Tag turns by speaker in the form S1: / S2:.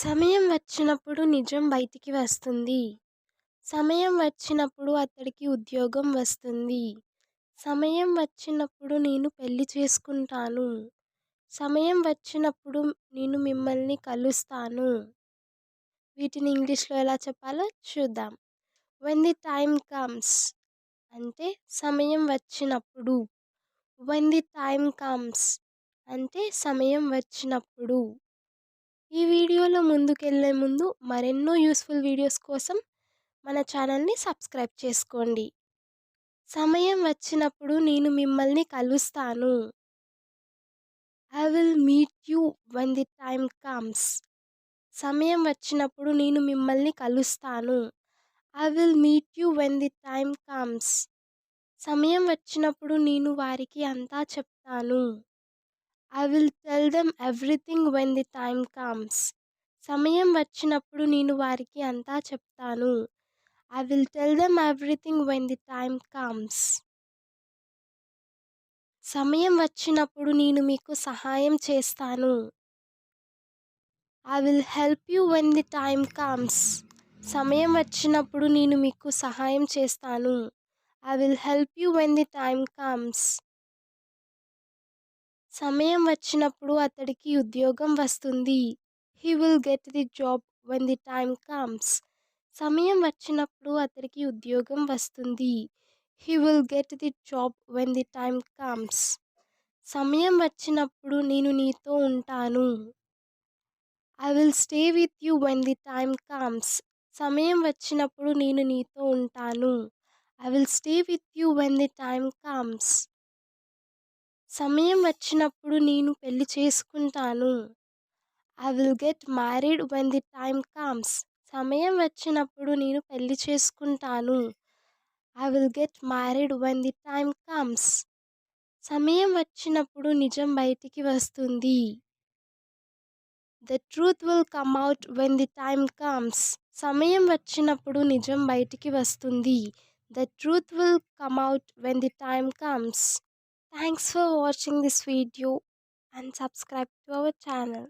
S1: సమయం వచ్చినప్పుడు నిజం బయటికి వస్తుంది. సమయం వచ్చినప్పుడు అతడికి ఉద్యోగం వస్తుంది. సమయం వచ్చినప్పుడు నేను పెళ్లి చేసుకుంటాను. సమయం వచ్చినప్పుడు నేను మిమ్మల్ని కలుస్తాను. వీటిని ఇంగ్లీష్‌లో ఎలా చెప్పాలో చూద్దాం. వెన్ ది టైమ్ కమ్స్ అంటే సమయం వచ్చినప్పుడు. వెన్ ది టైమ్ కమ్స్ అంటే సమయం వచ్చినప్పుడు. ఈ వీడియోలో ముందుకెళ్ళే ముందు మరెన్నో యూస్‌ఫుల్ వీడియోస్ కోసం మన ఛానల్‌ని సబ్స్క్రైబ్ చేసుకోండి. సమయం వచ్చినప్పుడు నేను మిమ్మల్ని కలుస్తాను. I will meet you when the time comes. సమయం వచ్చినప్పుడు నేను మిమ్మల్ని కలుస్తాను. I will meet you when the time comes. సమయం వచ్చినప్పుడు నేను వారికి అంతా చెప్తాను. I will tell them everything when the time comes. సమయం వచ్చినప్పుడు నేను వారికి అంతా చెప్తాను. I will tell them everything when the time comes. సమయం వచ్చినప్పుడు నేను మీకు సహాయం చేస్తాను. I will help you when the time comes. సమయం వచ్చినప్పుడు నేను మీకు సహాయం చేస్తాను. I will help you when the time comes. సమయం వచ్చినప్పుడు అతడికి ఉద్యోగం వస్తుంది. He will get the job when the time comes. సమయం వచ్చినప్పుడు అతడికి ఉద్యోగం వస్తుంది. He will get the job when the time comes. సమయం వచ్చినప్పుడు నేను నీతో ఉంటాను. I will stay with you when the time comes. సమయం వచ్చినప్పుడు నేను నీతో ఉంటాను. I will stay with you when the time comes. సమయం వచ్చినప్పుడు నేను పెళ్లి చేసుకుంటాను. I will get married when the time comes. సమయం వచ్చినప్పుడు నేను పెళ్లి చేసుకుంటాను. I will get married when the time comes. సమయం వచ్చినప్పుడు నిజం బయటికి వస్తుంది. The truth will come out when the time comes. సమయం వచ్చినప్పుడు నిజం బయటికి వస్తుంది. The truth will come out when the time comes. Thanks for watching this video and subscribe to our channel.